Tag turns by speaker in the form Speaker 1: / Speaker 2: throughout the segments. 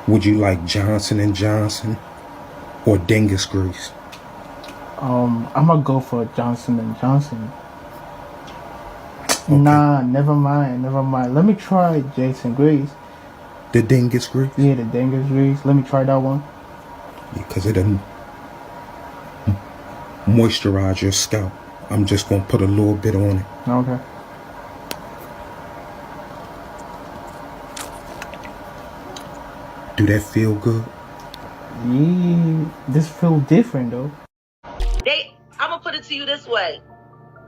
Speaker 1: Would you like Johnson and Johnson or Dingus grease?
Speaker 2: I'm gonna go for Johnson and Johnson.
Speaker 1: Okay.
Speaker 2: Nah, never mind. Let me try Jason Grease.
Speaker 1: The Dingus grease?
Speaker 2: Yeah, the Dingus Grease. Let me try that one.
Speaker 1: Because it doesn't moisturize your scalp. I'm just gonna put a little bit on it.
Speaker 2: Okay.
Speaker 1: Do that feel good?
Speaker 2: Yeah, this feel different though.
Speaker 3: I'm gonna put it to you this way.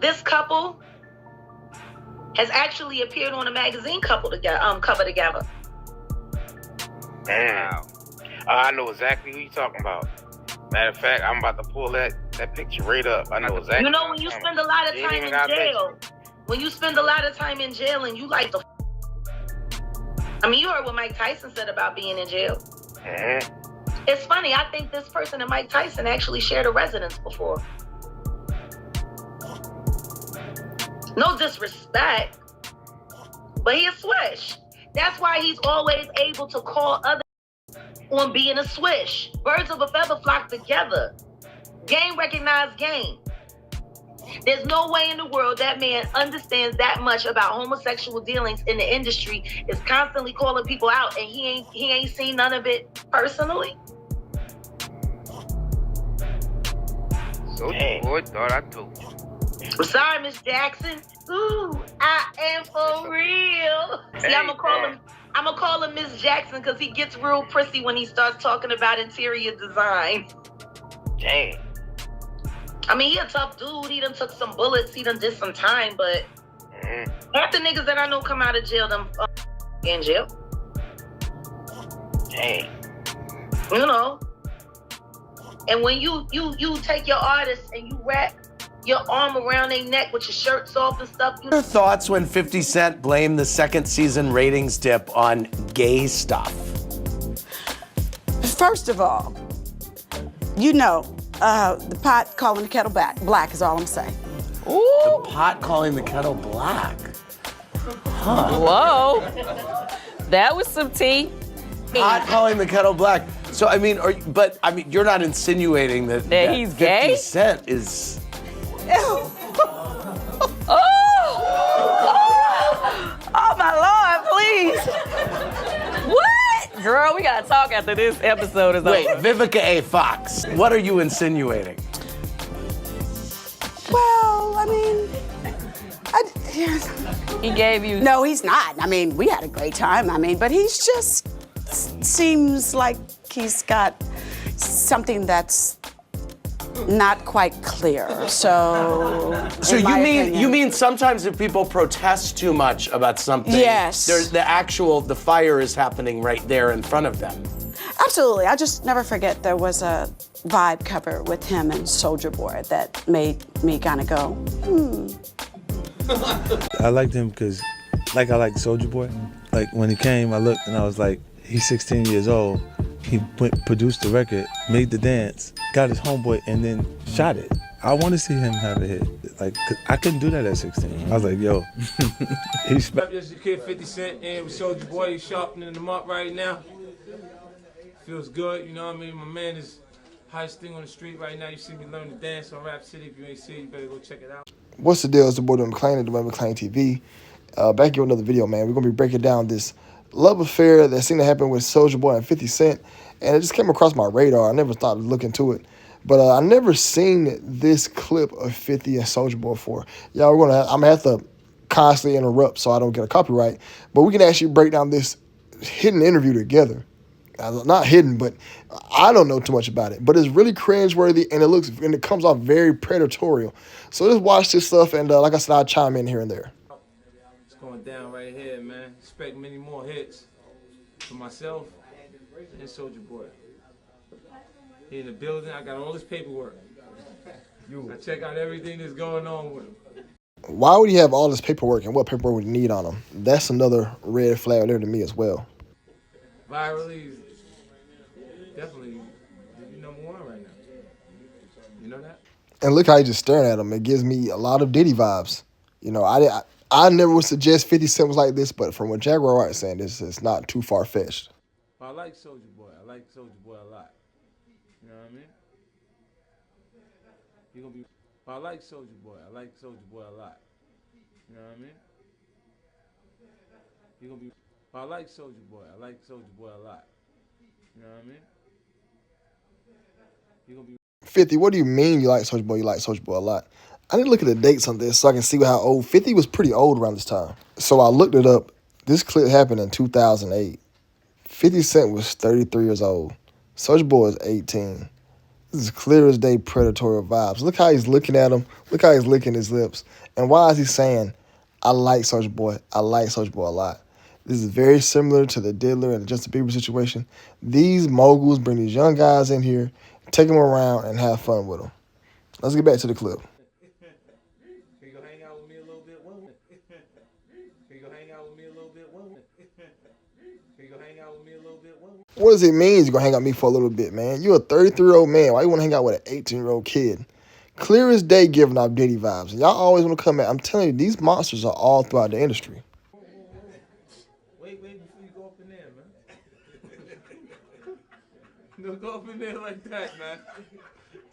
Speaker 3: This couple has actually appeared on a magazine cover together.
Speaker 4: Damn. I know exactly who you're talking about. Matter of fact, I'm about to pull that picture right up. I know exactly.
Speaker 3: You know, when you spend a lot of time in jail, and you like the... I mean, you heard what Mike Tyson said about being in jail.
Speaker 4: Mm-hmm.
Speaker 3: It's funny, I think this person and Mike Tyson actually shared a residence before. No disrespect, but he a swish. That's why he's always able to call others on being a swish. Birds of a feather flock together. Game recognized game. There's no way in the world that man understands that much about homosexual dealings in the industry, is constantly calling people out, and he ain't seen none of it personally.
Speaker 4: Soulja Boy thought I told you.
Speaker 3: I'm sorry, Miss Jackson. Ooh, I am for real. See, I'm gonna call him Miss Jackson because he gets real prissy when he starts talking about interior design.
Speaker 4: Dang.
Speaker 3: I mean, he a tough dude. He done took some bullets. He done did some time, but half the niggas that I know come out of jail, them in jail.
Speaker 4: Dang.
Speaker 3: You know. And when you take your artists and you wrap your arm around their neck with your shirts off and stuff.
Speaker 5: Your thoughts when 50 Cent blamed the second season ratings dip on gay stuff?
Speaker 6: First of all, you know, the pot calling the kettle black is all I'm saying.
Speaker 5: Ooh. The pot calling the kettle black. Huh.
Speaker 7: Whoa. That was some tea.
Speaker 5: Pot calling the kettle black. So, I mean, you're not insinuating that
Speaker 7: he's
Speaker 5: 50
Speaker 7: gay?
Speaker 5: Cent is...
Speaker 7: Oh, my Lord, please. What? Girl, we gotta talk after this episode is
Speaker 5: Wait,
Speaker 7: over.
Speaker 5: Vivica A. Fox, what are you insinuating?
Speaker 6: Well, I mean,
Speaker 7: He gave you...
Speaker 6: No, he's not. I mean, we had a great time. I mean, but he's just seems like he's got something that's not quite clear. So
Speaker 5: you mean sometimes if people protest too much about something,
Speaker 6: yes,
Speaker 5: the fire is happening right there in front of them.
Speaker 6: Absolutely. I just never forget there was a Vibe cover with him and Soulja Boy that made me kind of go,
Speaker 8: I liked him because, like I liked Soulja Boy. Like when he came, I looked and I was like, he's 16 years old. He produced the record, made the dance, got his homeboy, and then shot it. I want to see him have a hit. Like, I couldn't do that at 16. I was like, yo, he's...
Speaker 9: This is your kid 50 Cent, and with Soulja Boy, he's sharpening them up right now. Feels good, you know what I mean? My man is highest thing on the street right now. You see me learn to dance on Rap City. If you ain't seen it, you better go check it out.
Speaker 10: What's the deal? It's the boy McClain at the McClain TV. Back here with another video, man. We're going to be breaking down this love affair that seemed to happen with Soulja Boy and 50 Cent. And it just came across my radar. I never thought to look into it. But I never seen this clip of 50 and Soulja Boy before. Y'all, I'm going to have to constantly interrupt so I don't get a copyright. But we can actually break down this hidden interview together. Not hidden, but I don't know too much about it. But it's really cringeworthy, and it comes off very predatorial. So just watch this stuff, and like I said, I'll chime in here and there.
Speaker 9: It's going down right here, man. Expect many more hits for myself and Soulja Boy. He in the building. I got all his paperwork. I check out everything that's going on with him.
Speaker 10: Why would he have all this paperwork, and what paperwork would he need on him? That's another red flag there to me as well.
Speaker 9: Virally, definitely number one right now. You know that?
Speaker 10: And look how he's just staring at him. It gives me a lot of Diddy vibes. You know, I never would suggest 50 Cent was like this, but from what Jaguar Wright is saying, this is not too far-fetched.
Speaker 9: I like Soulja Boy. I like Soulja Boy a lot. You know what I mean? He gonna be. I like Soulja Boy. I like Soulja Boy a lot. You know what I mean? He gonna be. I like Soulja Boy. I like Soulja Boy a lot. You know what I mean? He gonna be.
Speaker 10: 50, what do you mean you like Soulja Boy? You like Soulja Boy a lot. I need to look at the dates on this so I can see how old. 50 was pretty old around this time. So I looked it up. This clip happened in 2008. 50 Cent was 33 years old. Soulja Boy is 18. This is clear as day predatory vibes. Look how he's looking at him. Look how he's licking his lips. And why is he saying, I like Soulja Boy. I like Soulja Boy a lot. This is very similar to the Diddler and the Justin Bieber situation. These moguls bring these young guys in here, take them around, and have fun with them. Let's get back to the clip.
Speaker 9: Can you go hang out with me a little bit? Whoa. Can you go hang out with me a little bit? Whoa. Can you go hang out with me a little bit? Whoa.
Speaker 10: What does it mean you're going to hang out with me for a little bit, man? You're a 33-year-old man. Why you want to hang out with an 18-year-old kid? Clear as day giving off Diddy vibes. And y'all always want to come at. I'm telling you, these monsters are all throughout the industry.
Speaker 9: Wait before you go up in there, man. Don't go up in there like that, man.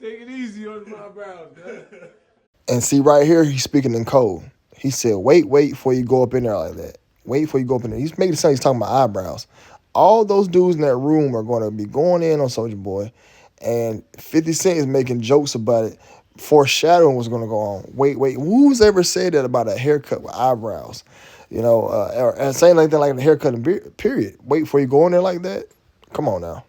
Speaker 9: Take it easy on my brows, man.
Speaker 10: And see, right here, he's speaking in code. He said, wait before you go up in there like that. Wait before you go up in there. He's making it sound he's talking about eyebrows. All those dudes in that room are going to be going in on Soulja Boy. And 50 Cent is making jokes about it, foreshadowing what's going to go on. Wait. Who's ever said that about a haircut with eyebrows? You know, or saying like that, like a haircut and beard, period. Wait before you go in there like that? Come on now.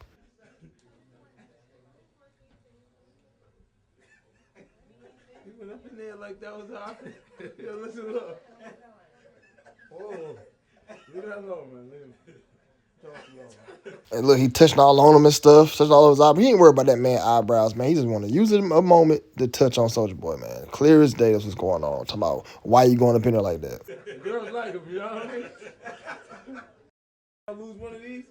Speaker 9: You went up in there like that was awkward. Yo, listen, look. Whoa. Leave that alone, man. Leave him.
Speaker 10: And look, he touching all on him and stuff, touching all of his eyebrows. He ain't worried about that man's eyebrows, man. He just want to use it a moment to touch on Soulja Boy, man. Clear as day, that's what's going on. Talking about why you going up in there like that.
Speaker 9: The girls like him, you know what I mean? I lose one of these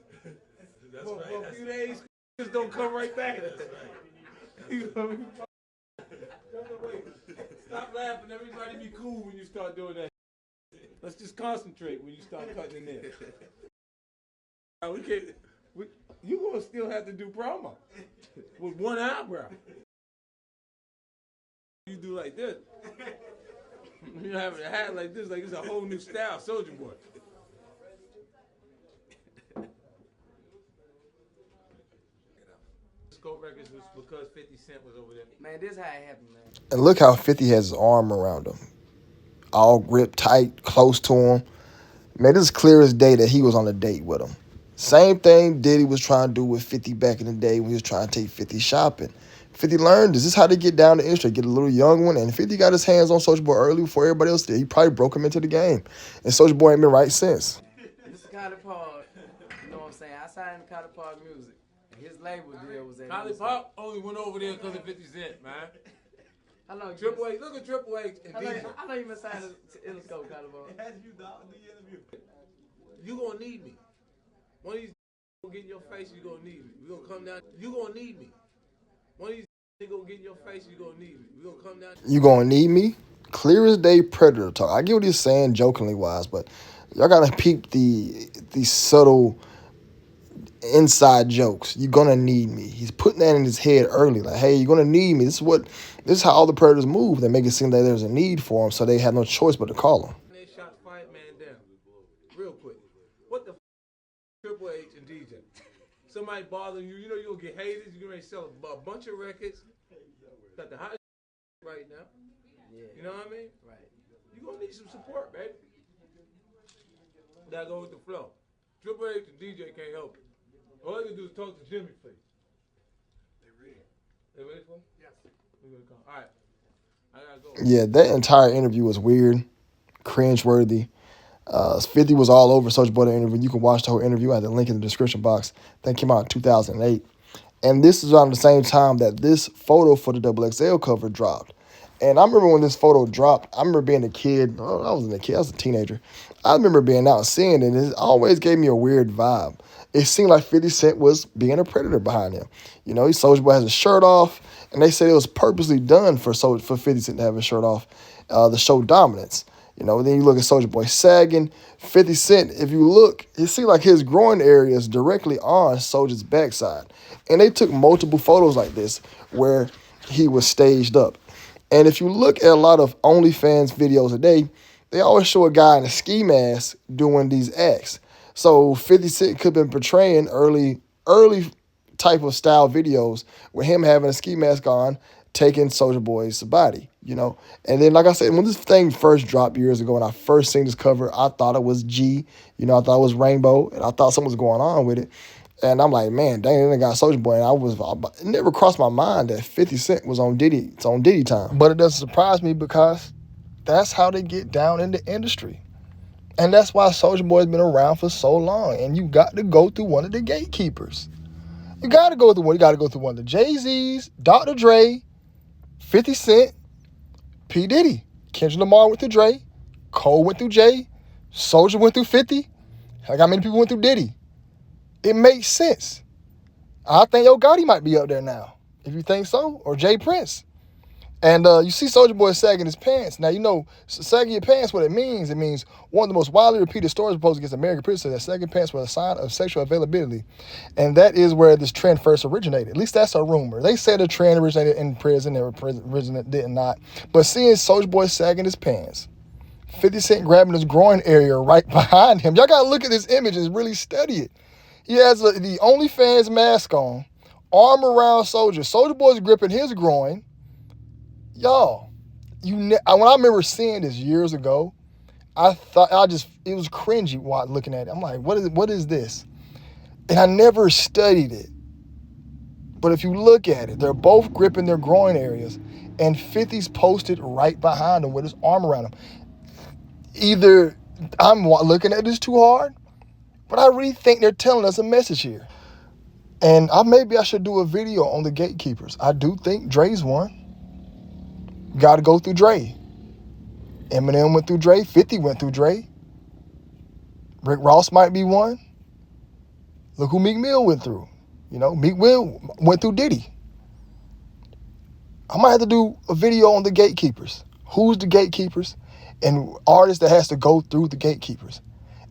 Speaker 9: for a few days, just don't come right back. That's right. You know what I mean? Stop laughing. Everybody be cool when you start doing that. Let's just concentrate when you start cutting in there. We can't. You gonna still have to do promo with one eyebrow. You do like this. You have a hat like this, like it's a whole new style, Soulja Boy. Scope Records was because 50 Cent was over there.
Speaker 11: Man, this how it happened, man.
Speaker 10: And look how 50 has his arm around him. All gripped tight, close to him. Man, this is clear as day that he was on a date with him. Same thing Diddy was trying to do with 50 back in the day when he was trying to take 50 shopping. 50 learned this is how they get down the industry, get a little young one, and 50 got his hands on Soulja Boy early before everybody else did. He probably broke him into the game. And Soulja Boy ain't been right since.
Speaker 11: This is Collie Park, you know what I'm saying? I signed Collie Park Music. His label deal was at
Speaker 9: Collie Park only went over there because of 50 Cent, man.
Speaker 11: I know
Speaker 9: Triple H, look at Triple H and DJ.
Speaker 11: I know you been signed to Interscope, Collie Park.
Speaker 9: As you dog the interview. You gonna need me. One of these gonna get in your face, you gonna need me. We gonna come down. You gonna need me. One of these gonna get in your face, you gonna need me. We gonna come down.
Speaker 10: You gonna need me? Clear as day predator talk. I get what he's saying jokingly wise, but y'all gotta peep the subtle inside jokes. You're gonna need me. He's putting that in his head early. Like, hey, you're gonna need me. This is how all the predators move. They make it seem like there's a need for him, so they have no choice but to call him.
Speaker 9: They shot Fight Man down. Real quick. What the f Triple H and DJ? Somebody bothering you, you know you're gonna get haters, you're gonna sell a bunch of records. Got the hot right now.
Speaker 11: Yeah.
Speaker 9: You know what I mean?
Speaker 11: Right.
Speaker 9: You're gonna need some support, baby. Gotta go with the flow. Triple H and DJ can't help it. All you do is talk to Jimmy, please. They ready for me? Yes. We're gonna come. All right. I gotta go.
Speaker 10: Yeah, that entire interview was weird, cringe-worthy. 50 was all over Soulja Boy interview. You can watch the whole interview. I have the link in the description box. That came out in 2008. And this is around the same time that this photo for the XXL cover dropped. And I remember when this photo dropped, I remember being a kid. Oh, I wasn't a kid. I was a teenager. I remember being out and seeing it. And it always gave me a weird vibe. It seemed like 50 Cent was being a predator behind him. You know, Soulja Boy has his shirt off. And they said it was purposely done for 50 Cent to have his shirt off, the show dominance. You know, then you look at Soulja Boy sagging. 50 Cent, if you look, you see like his groin area is directly on Soulja's backside. And they took multiple photos like this where he was staged up. And if you look at a lot of OnlyFans videos today, they always show a guy in a ski mask doing these acts. So 50 Cent could have been portraying early type of style videos with him having a ski mask on, taking Soulja Boy's body, you know. And then, like I said, when this thing first dropped years ago and I first seen this cover, I thought it was G, you know, I thought it was Rainbow, and I thought something was going on with it. And I'm like, man, dang, they got Soulja Boy. And it never crossed my mind that 50 Cent was on Diddy. It's on Diddy time. But it doesn't surprise me because that's how they get down in the industry. And that's why Soulja Boy's been around for so long. And you got to go through one of the gatekeepers. You got to go through one. You got to go through one of the Jay-Z's, Dr. Dre, 50 Cent, P. Diddy. Kendrick Lamar went through Dre. Cole went through Jay. Soulja went through 50. Like how many people went through Diddy? It makes sense. I think Yo Gotti might be up there now, if you think so, or Jay Prince. And you see Soulja Boy sagging his pants. Now, you know, sagging your pants, what it means one of the most widely repeated stories proposed against American prisoners that sagging pants were a sign of sexual availability. And that is where this trend first originated. At least that's a rumor. They said the trend originated in prison, it did not. But seeing Soulja Boy sagging his pants, 50 Cent grabbing his groin area right behind him. Y'all got to look at this image and really study it. He has the OnlyFans mask on, arm around Soulja. Soulja Boy's gripping his groin. Y'all, when I remember seeing this years ago, I thought it was cringy while looking at it. I'm like, what is this? And I never studied it. But if you look at it, they're both gripping their groin areas, and 50's posted right behind him with his arm around him. Either I'm looking at this too hard, but I really think they're telling us a message here. And maybe I should do a video on the gatekeepers. I do think Dre's one. Got to go through Dre. Eminem went through Dre. 50 went through Dre. Rick Ross might be one. Look who Meek Mill went through. You know, Meek Mill went through Diddy. I might have to do a video on the gatekeepers. Who's the gatekeepers? And artists that has to go through the gatekeepers.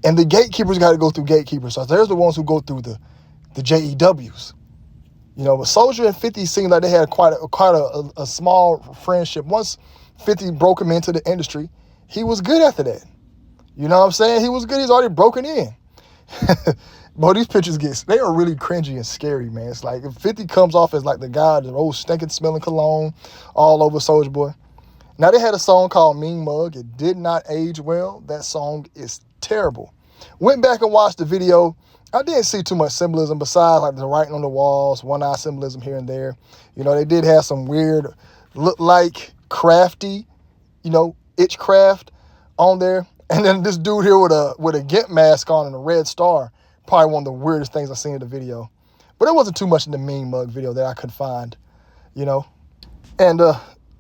Speaker 10: And the gatekeepers got to go through gatekeepers. So there's the ones who go through the JEWs. You know, but Soulja and 50 seemed like they had quite a small friendship. Once 50 broke him into the industry, he was good after that. You know what I'm saying? He was good. He's already broken in. But these pictures they are really cringy and scary, man. It's like if 50 comes off as like the guy, the old stinking smelling cologne all over Soulja Boy. Now, they had a song called Mean Mug. It did not age well. That song is terrible. Went back and watched the video. I didn't see too much symbolism besides like the writing on the walls, one-eye symbolism here and there. You know, they did have some weird, look like crafty, you know, itchcraft on there. And then this dude here with a Gimp mask on and a red star. Probably one of the weirdest things I've seen in the video. But there wasn't too much in the Mean Mug video that I could find, you know. And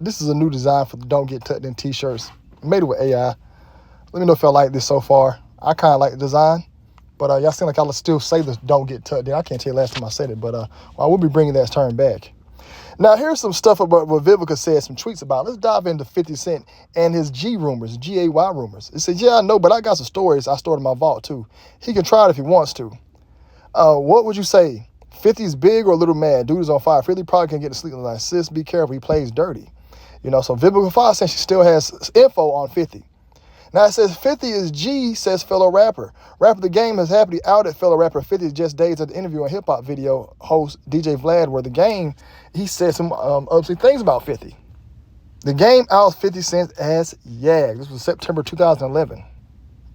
Speaker 10: this is a new design for the Don't Get Tucked In t-shirts. Made it with AI. Let me know if y'all like this so far. I kind of like the design. But y'all seem like I'll still say this Don't Get Tucked In. I can't tell you last time I said it. But I will be bringing that turn back. Now, here's some stuff about what Vivica said, some tweets about. Let's dive into 50 Cent and his G rumors, G-A-Y rumors. It says, yeah, I know, but I got some stories I stored in my vault, too. He can try it if he wants to. What would you say? 50's big or a little mad? Dude is on fire. 50 probably can't get to sleep tonight. Sis, be careful. He plays dirty. You know, so Vivica Fox says she still has info on 50. Now, it says 50 is G, says fellow rapper. Rapper The Game has happily outed fellow rapper 50 just days at the interview on hip-hop video host DJ Vlad, where The Game, he said some upset things about 50. The Game outs 50 Cent as Yag. This was September 2011.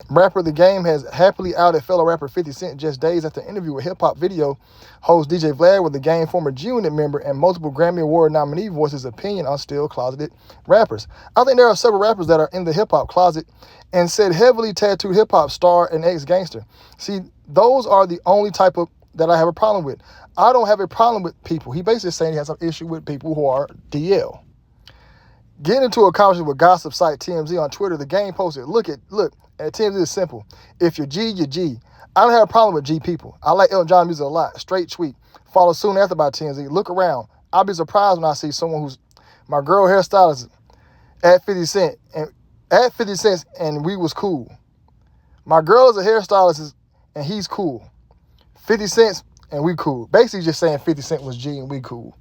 Speaker 10: Rapper The Game has happily outed fellow rapper 50 Cent just days after the interview with hip-hop video host DJ Vlad, where The Game former G-Unit member and multiple Grammy Award nominee voiced his opinion on still closeted rappers. I think there are several rappers that are in the hip-hop closet and said heavily tattooed hip-hop star and ex-gangster. See, those are the only type of that I have a problem with. I don't have a problem with people. He basically saying he has some issue with people who are DL. Getting into a conversation with gossip site TMZ on Twitter, The Game posted, look, at TMZ is simple. If you're G, you're G. I don't have a problem with G people. I like Elton John music a lot. Straight tweet. Follow soon after by TMZ. Look around. I'll be surprised when I see someone who's my girl hairstylist at 50 Cent. And at 50 Cent and we was cool. My girl is a hairstylist and he's cool. 50 Cent and we cool. Basically just saying 50 Cent was G and we cool.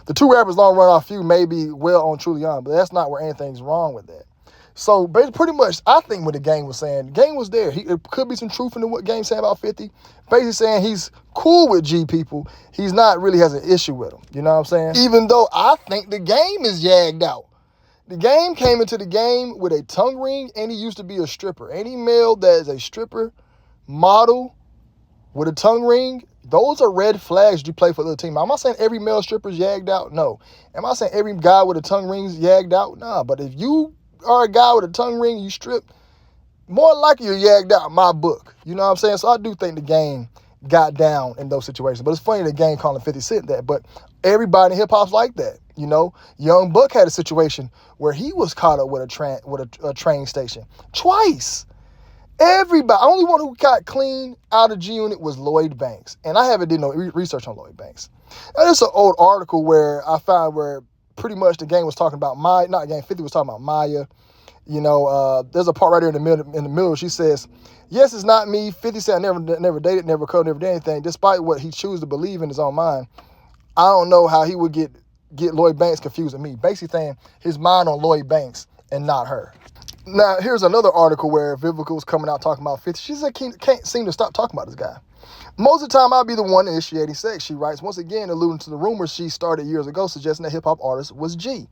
Speaker 10: The two rappers long run off feud may be well on truly on, but that's not where anything's wrong with that. So pretty much, I think what the Game was saying, the Game was there. It could be some truth in what Game saying about 50. Basically saying he's cool with G people. He's not really has an issue with them. You know what I'm saying? Even though I think the Game is yagged out. The Game came into the game with a tongue ring, and he used to be a stripper. Any male that is a stripper, model, with a tongue ring, those are red flags you play for the team. I'm not saying every male stripper's yagged out. No. Am I saying every guy with a tongue ring's yagged out? Nah. But if you are a guy with a tongue ring, you strip, more likely you're yagged out in my book. You know what I'm saying? So I do think the Game got down in those situations. But it's funny the Game calling 50 Cent that. But everybody in hip-hop's like that. You know, Young Buck had a situation where he was caught up with a train station twice. Everybody, only one who got clean out of G Unit was Lloyd Banks. And I haven't did no research on Lloyd Banks. Now, there's an old article where I found where pretty much the Game was talking about Maya, not the Game, 50 was talking about Maya. You know, there's a part right there in the middle. She says, yes, it's not me. 50 said I never dated, never called, never did anything. Despite what he chooses to believe in his own mind, I don't know how he would get Lloyd Banks confused with me. Basically saying his mind on Lloyd Banks and not her. Now, here's another article where Vivica was coming out talking about 50. She said, can't seem to stop talking about this guy. Most of the time, I'll be the one initiating sex, she writes, once again alluding to the rumors she started years ago suggesting that hip-hop artist was G.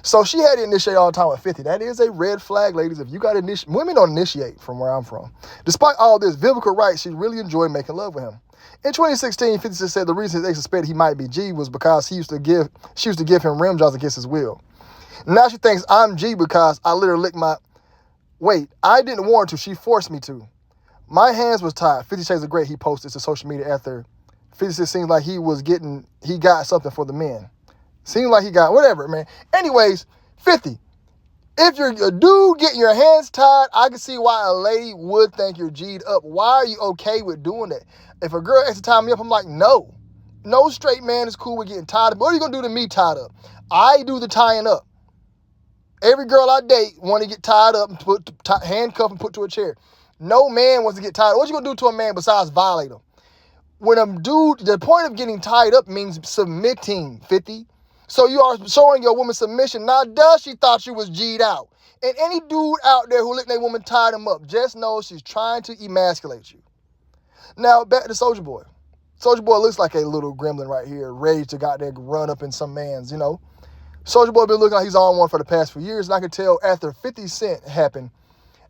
Speaker 10: So she had to initiate all the time with 50. That is a red flag, ladies. If you got to initiate, women don't initiate from where I'm from. Despite all this, Vivica writes she really enjoyed making love with him. In 2016, 50 said the reason they suspected he might be G was because she used to give him rim jobs against his will. Now she thinks I'm G because I literally licked my... Wait, I didn't want to. She forced me to. My hands was tied. 50 Shades of Grey, he posted to social media after 50 seems like he got something for the men. Seems like he got whatever, man. Anyways, 50. If you're a dude getting your hands tied, I can see why a lady would think you're G'd up. Why are you okay with doing that? If a girl asks to tie me up, I'm like, no. No straight man is cool with getting tied up. What are you going to do to me tied up? I do the tying up. Every girl I date want to get tied up and handcuffed and put to a chair. No man wants to get tied up. What you going to do to a man besides violate him? When a dude, the point of getting tied up means submitting, 50. So you are showing your woman submission. Now, she thought she was G'd out. And any dude out there who let that woman tie them up, just know she's trying to emasculate you. Now, back to Soulja Boy. Soulja Boy looks like a little gremlin right here, ready to goddamn run up in some man's, you know. Soulja Boy been looking like he's on one for the past few years, and I can tell after 50 Cent happened,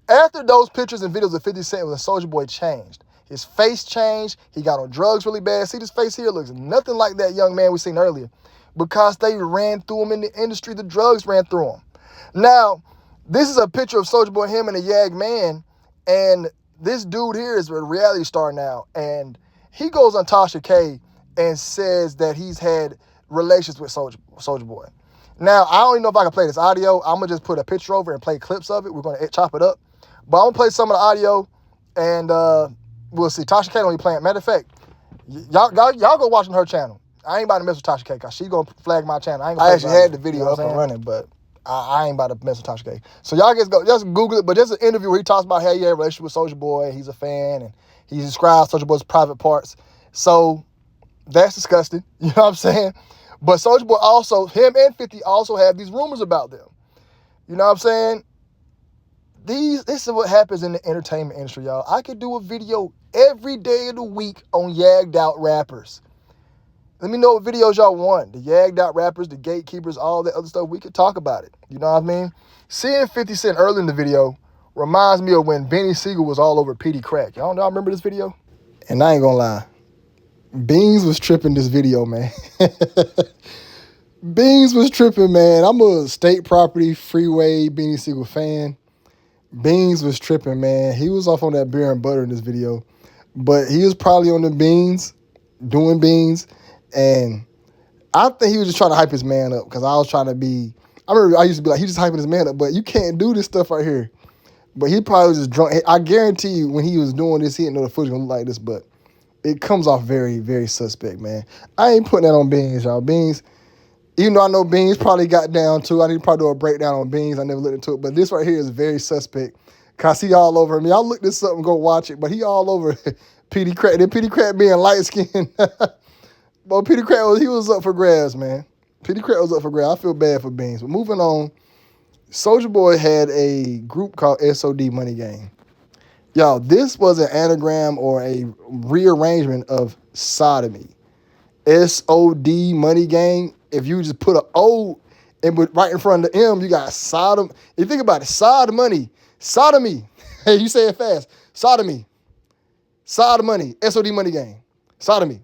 Speaker 10: after those pictures and videos of 50 Cent, when Soulja Boy changed. His face changed. He got on drugs really bad. See, this face here looks nothing like that young man we seen earlier because they ran through him in the industry. The drugs ran through him. Now, this is a picture of Soulja Boy, him and a Yag Man, and this dude here is a reality star now, and he goes on Tasha K and says that he's had relations with Soulja Boy. Now, I don't even know if I can play this audio. I'm going to just put a picture over and play clips of it. We're going to chop it up. But I'm going to play some of the audio, and we'll see. Tasha K don't be playing. Matter of fact, y'all go watch on her channel. I ain't about to mess with Tasha K because she going to flag my channel. I actually had the video up and running, but I ain't about to mess with Tasha K. So y'all just Google it, but there's an interview where he talks about how he had a relationship with Soulja Boy. He's a fan, and he describes Soulja Boy's private parts. So that's disgusting. You know what I'm saying? But Soulja Boy also, him and 50 also have these rumors about them. You know what I'm saying? This is what happens in the entertainment industry, y'all. I could do a video every day of the week on yagged out rappers. Let me know what videos y'all want. The yagged out rappers, the gatekeepers, all that other stuff. We could talk about it. You know what I mean? Seeing 50 Cent early in the video reminds me of when Benny Siegel was all over Petey Crack. Y'all remember this video? And I ain't gonna lie. Beans was tripping this video, man. Beans was tripping, man. I'm a State Property Freeway Benny Siegel fan. Beans was tripping, man. He was off on that beer and butter in this video. But he was probably on the beans, doing beans. And I think he was just trying to hype his man up because I was trying to be... I remember I used to be like, he's just hyping his man up. But you can't do this stuff right here. But he probably was just drunk. I guarantee you when he was doing this, he didn't know the footage was going to look like this. But it comes off very, very suspect, man. I ain't putting that on Beans, y'all. Beans, Even though I know Beans probably got down too. I need to probably do a breakdown on Beans. I never looked into it. But this right here is very suspect. Cause he all over me. I'll look this up and go watch it. But he all over Petey Crack. Then Petey Crack being light-skinned. But Petey Crack, he was up for grabs, man. Petey Crack was up for grabs. I feel bad for Beans. But moving on, Soulja Boy had a group called SOD Money Gang. Y'all, this was an anagram or a rearrangement of sodomy. SOD Money Gang. If you just put an O right in front of the M, you got Sodom. If you think about it, Sod money, sodomy. Hey, you say it fast. Sodomy. Sod money. SOD Money Gang. Sodomy.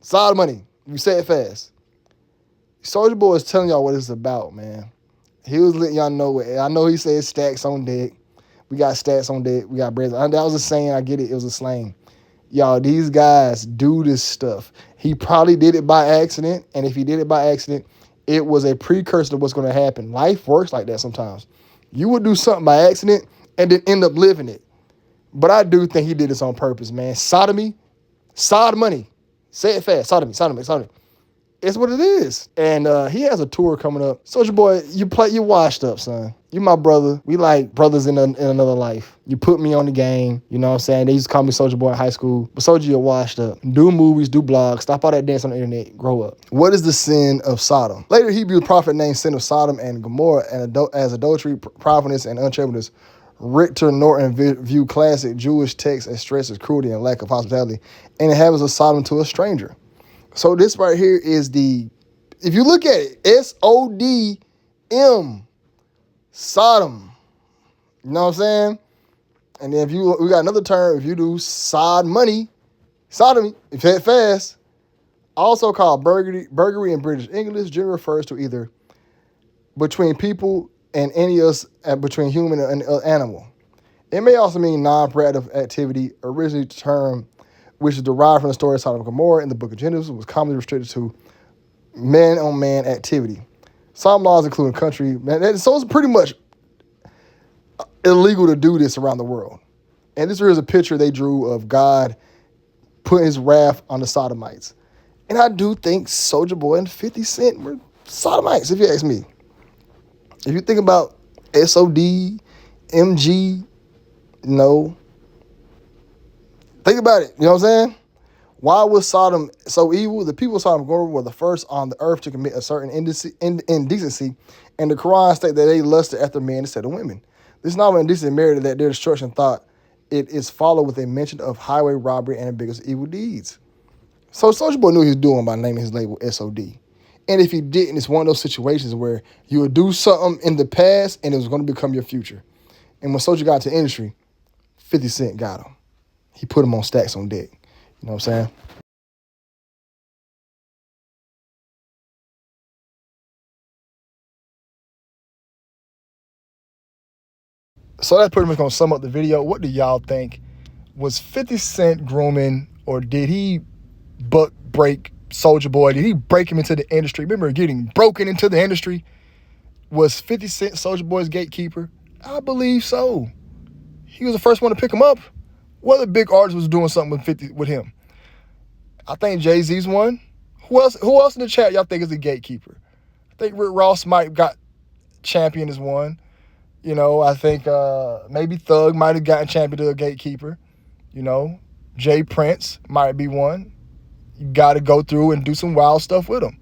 Speaker 10: Sod money. You say it fast. Soulja Boy is telling y'all what it's about, man. He was letting y'all know it. I know he said stacks on deck. We got stacks on deck. We got bread. That was a saying. I get it. It was a slang. Y'all, these guys do this stuff. He probably did it by accident. And if he did it by accident, it was a precursor to what's going to happen. Life works like that sometimes. You would do something by accident and then end up living it. But I do think he did this on purpose, man. Sodomy, sod money. Say it fast. Sodomy, sodomy, sodomy. It's what it is. And he has a tour coming up. Soulja Boy, you washed up, son. You my brother. We like brothers in another life. You put me on the game. You know what I'm saying? They used to call me Soulja Boy in high school. But Soulja, you're washed up. Do movies, do blogs. Stop all that dance on the internet. Grow up. What is the sin of Sodom? Later, Hebrew prophet named sin of Sodom and Gomorrah as adultery, profaneness, and unchangeableness. Richter Norton viewed classic Jewish texts as stresses cruelty and lack of hospitality and inhabitants of Sodom to a stranger. So this right here is if you look at it, S-O-D-M, Sodom. You know what I'm saying? And then we got another term, if you do sod money, sodomy, if you head fast, also called burglary in British English, generally refers to either between people and enius between human and animal. It may also mean non-productive activity, originally term which is derived from the story of Sodom and Gomorrah in the book of Genesis, was commonly restricted to man-on-man activity. Some laws, including country, so it's pretty much illegal to do this around the world. And this here is a picture they drew of God putting his wrath on the Sodomites. And I do think Soulja Boy and 50 Cent were Sodomites, if you ask me. If you think about SOD, MG, think about it. You know what I'm saying? Why was Sodom so evil? The people of Sodom and Gomorrah were the first on the earth to commit a certain indecency, and the Quran states that they lusted after men instead of women. This is not an indecent merited that their destruction thought it is followed with a mention of highway robbery and the biggest evil deeds. So Soulja Boy knew what he was doing by naming his label SOD. And if he didn't, it's one of those situations where you would do something in the past and it was going to become your future. And when Soulja got to the industry, 50 Cent got him. He put him on stacks on deck. You know what I'm saying? So that's pretty much going to sum up the video. What do y'all think? Was 50 Cent grooming, or did he buck break Soulja Boy? Did he break him into the industry? Remember getting broken into the industry? Was 50 Cent Soulja Boy's gatekeeper? I believe so. He was the first one to pick him up. What other big artist was doing something with him? I think Jay-Z's one. Who else in the chat y'all think is the gatekeeper? I think Rick Ross might got champion as one. I think maybe Thug might have gotten champion to a gatekeeper. Jay Prince might be one. You got to go through and do some wild stuff with him.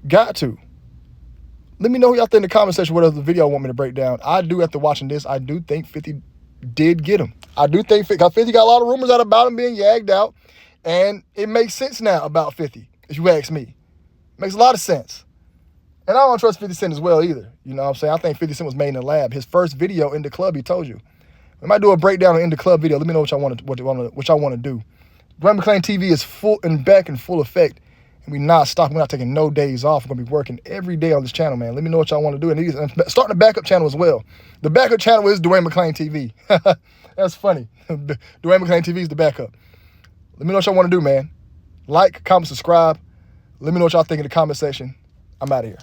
Speaker 10: Got to. Let me know who y'all think in the comment section what other video I want me to break down. I do, after watching this, I do think 50 did get him. I do think 50 got a lot of rumors out about him being yagged out. And it makes sense now about 50, if you ask me. Makes a lot of sense. And I don't trust 50 Cent as well either. You know what I'm saying? I think 50 Cent was made in the lab. His first video in the club, he told you. We might do a breakdown in the club video. Let me know what y'all want to do. Dwayne McClain TV is full and back in full effect. And we're not stopping. We're not taking no days off. We're going to be working every day on this channel, man. Let me know what y'all want to do. And starting a backup channel as well. The backup channel is Dwayne McClain TV. That's funny. Dwayne McClain TV is the backup. Let me know what y'all want to do, man. Like, comment, subscribe. Let me know what y'all think in the comment section. I'm out of here.